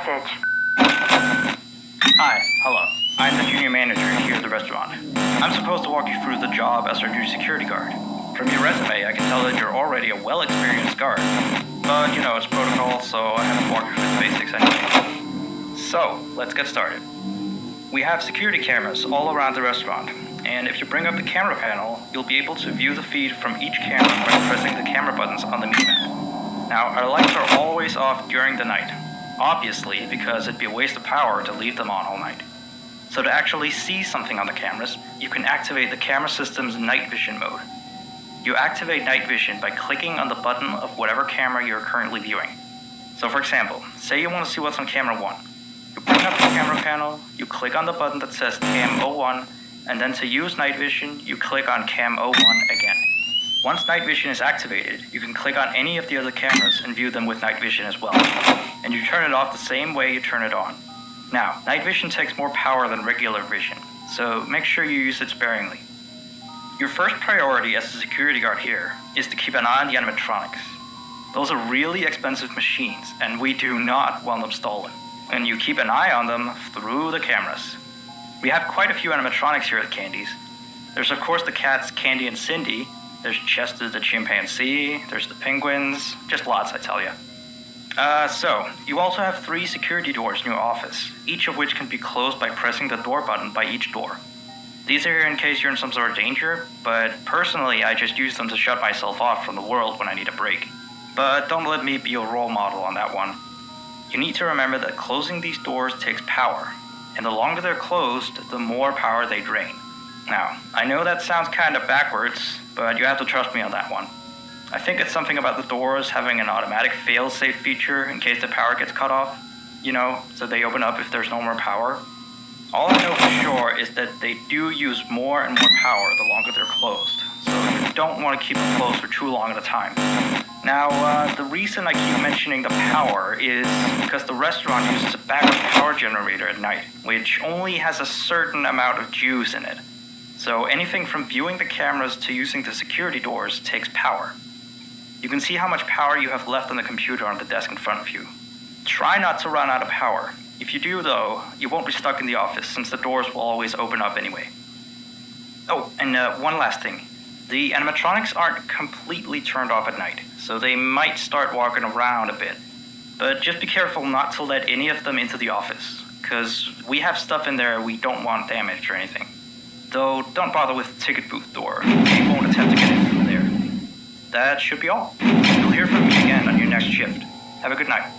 message. Hi, hello. I'm the junior manager here at the restaurant. I'm supposed to walk you through the job as our new security guard. From your resume, I can tell that you're already a well-experienced guard. But, you know, it's protocol, so I have to walk you through the basics anyway. So, let's get started. We have security cameras all around the restaurant, and if you bring up the camera panel, you'll be able to view the feed from each camera by pressing the camera buttons on the minimap. Now, our lights are always off during the night, obviously because it'd be a waste of power to leave them on all night. So to actually see something on the cameras, you can activate the camera system's night vision mode. You activate night vision by clicking on the button of whatever camera you're currently viewing. So for example, say you want to see what's on camera 1. You bring up the camera panel, you click on the button that says Cam 01, and then to use night vision, you click on Cam 01 again. Once night vision is activated, you can click on any of the other cameras and view them with night vision as well. And you turn it off the same way you turn it on. Now, night vision takes more power than regular vision, so make sure you use it sparingly. Your first priority as a security guard here is to keep an eye on the animatronics. Those are really expensive machines, and we do not want them stolen. And you keep an eye on them through the cameras. We have quite a few animatronics here at Candy's. There's of course the cats Candy and Cindy, there's Chester the chimpanzee, there's the penguins, just lots I tell you. So, you also have 3 security doors in your office, each of which can be closed by pressing the door button by each door. These are here in case you're in some sort of danger, but personally I just use them to shut myself off from the world when I need a break. But don't let me be your role model on that one. You need to remember that closing these doors takes power, and the longer they're closed, the more power they drain. Now, I know that sounds kind of backwards, but you have to trust me on that one. I think it's something about the doors having an automatic fail-safe feature in case the power gets cut off. You know, so they open up if there's no more power. All I know for sure is that they do use more and more power the longer they're closed, so you don't want to keep them closed for too long at a time. Now, the reason I keep mentioning the power is because the restaurant uses a backup power generator at night, which only has a certain amount of juice in it. So anything from viewing the cameras to using the security doors takes power. You can see how much power you have left on the computer on the desk in front of you. Try not to run out of power. If you do though, you won't be stuck in the office since the doors will always open up anyway. Oh, and one last thing. The animatronics aren't completely turned off at night, so they might start walking around a bit. But just be careful not to let any of them into the office, because we have stuff in there we don't want damaged or anything. Though, don't bother with the ticket booth door. We won't attempt to get in through there. That should be all. You'll hear from me again on your next shift. Have a good night.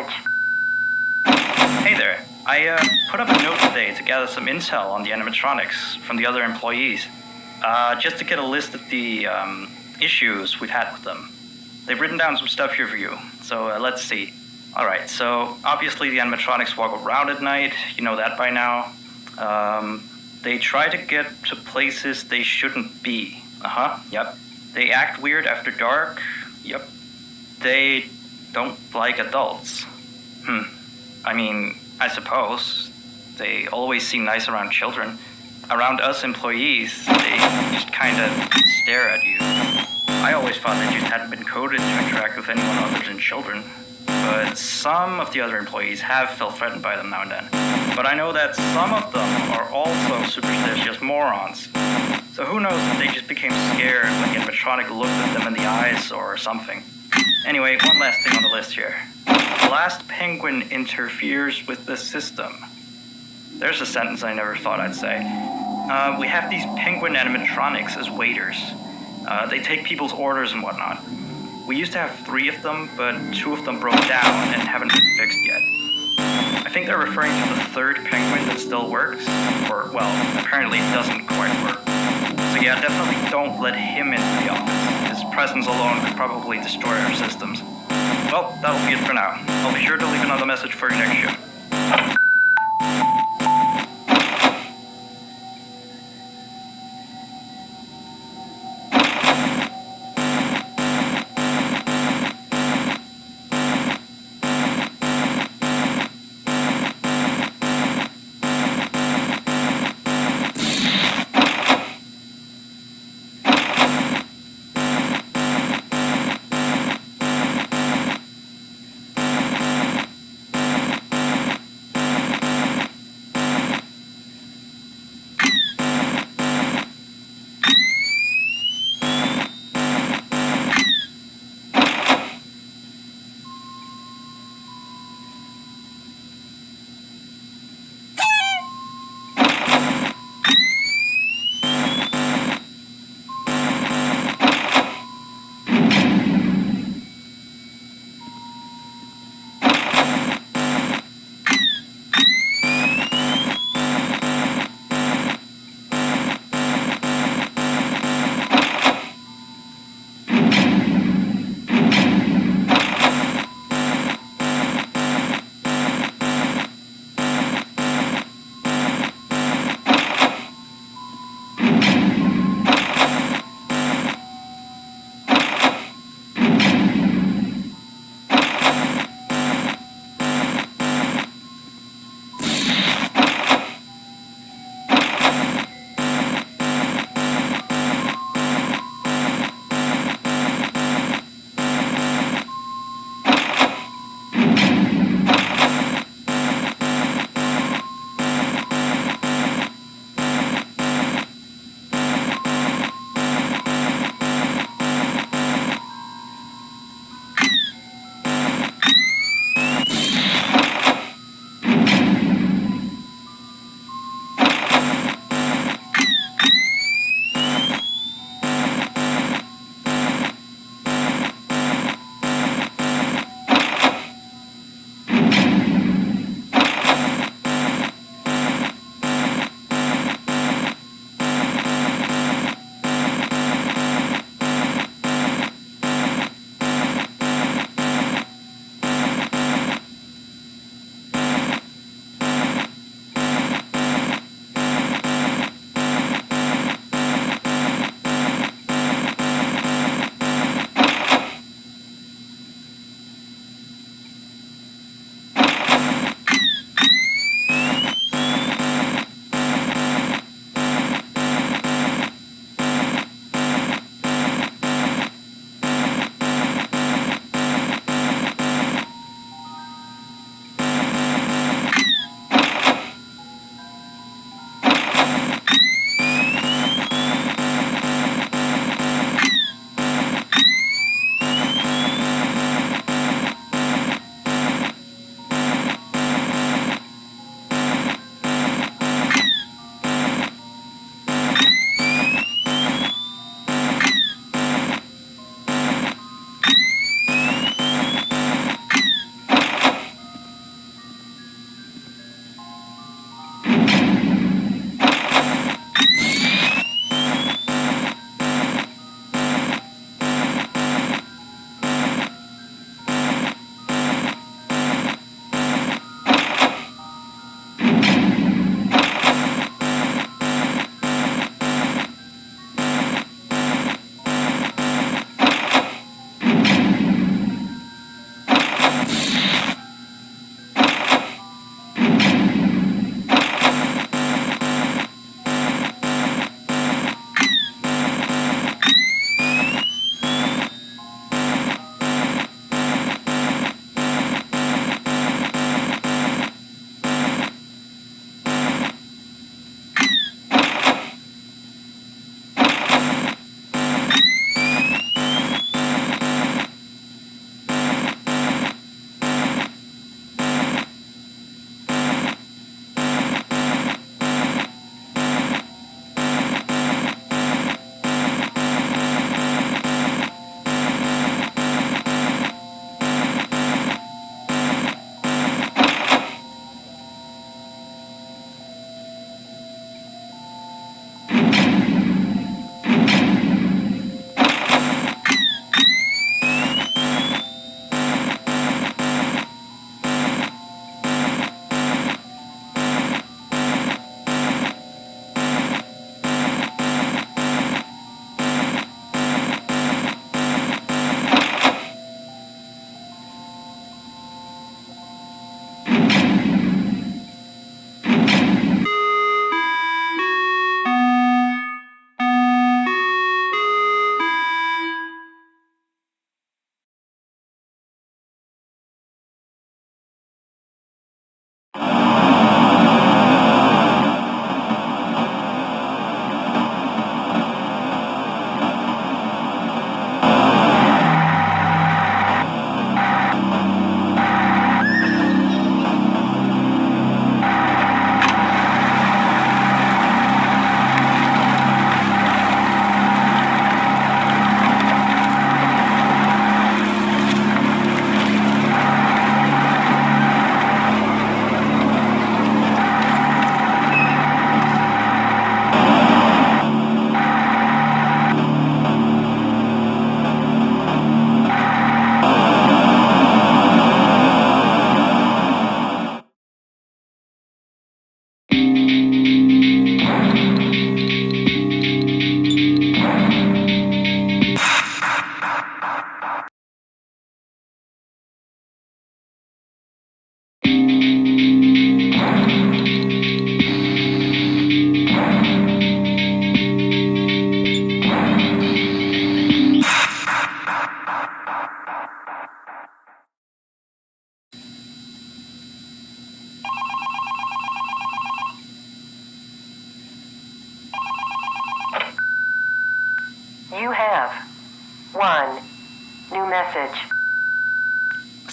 message. Hey there. I put up a note today to gather some intel on the animatronics from the other employees. Just to get a list of the issues we've had with them. They've written down some stuff here for you, so let's see. Alright, so obviously the animatronics walk around at night, you know that by now. They try to get to places they shouldn't be. Yep. They act weird after dark. Yep. They don't like adults. I mean, I suppose. They always seem nice around children. Around us employees, they just kind of stare at you. I always thought they just hadn't been coded to interact with anyone other than children. But some of the other employees have felt threatened by them now and then. But I know that some of them are also superstitious morons. So who knows if they just became scared when the animatronic looked at them in the eyes or something. Anyway, one last thing on the list here. The last penguin interferes with the system. There's a sentence I never thought I'd say. We have these penguin animatronics as waiters. They take people's orders and whatnot. We used to have 3 of them, but 2 of them broke down and haven't been fixed yet. I think they're referring to the 3rd penguin that still works, or, well, apparently it doesn't quite work. So yeah, definitely don't let him into the office. His presence alone could probably destroy our systems. Well, that'll be it for now. I'll be sure to leave another message for your next show.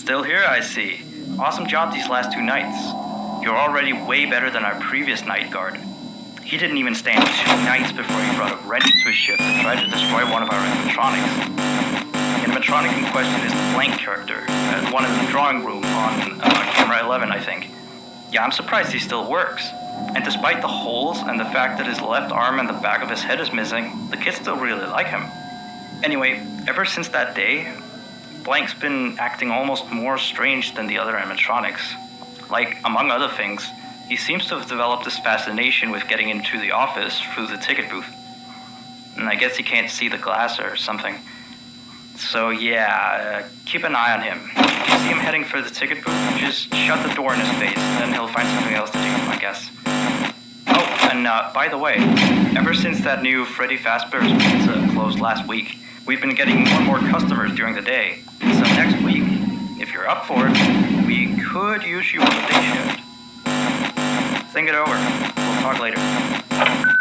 Still here, I see. Awesome job these last 2 nights. You're already way better than our previous night guard. He didn't even stand 2 nights before he brought a wrench to his ship and tried to destroy one of our animatronics. The animatronic in question is the Blank character, one in the drawing room on camera 11, I think. Yeah, I'm surprised he still works. And despite the holes and the fact that his left arm and the back of his head is missing, the kids still really like him. Anyway, ever since that day, Blank's been acting almost more strange than the other animatronics. Like, among other things, he seems to have developed this fascination with getting into the office through the ticket booth. And I guess he can't see the glass or something. So yeah, keep an eye on him. If you see him heading for the ticket booth, just shut the door in his face, then he'll find something else to do, I guess. Oh, and by the way, ever since that new Freddy Fazbear's Pizza closed last week, we've been getting more and more customers during the day. So next week, if you're up for it, we could use you on the day shift. Think it over. We'll talk later.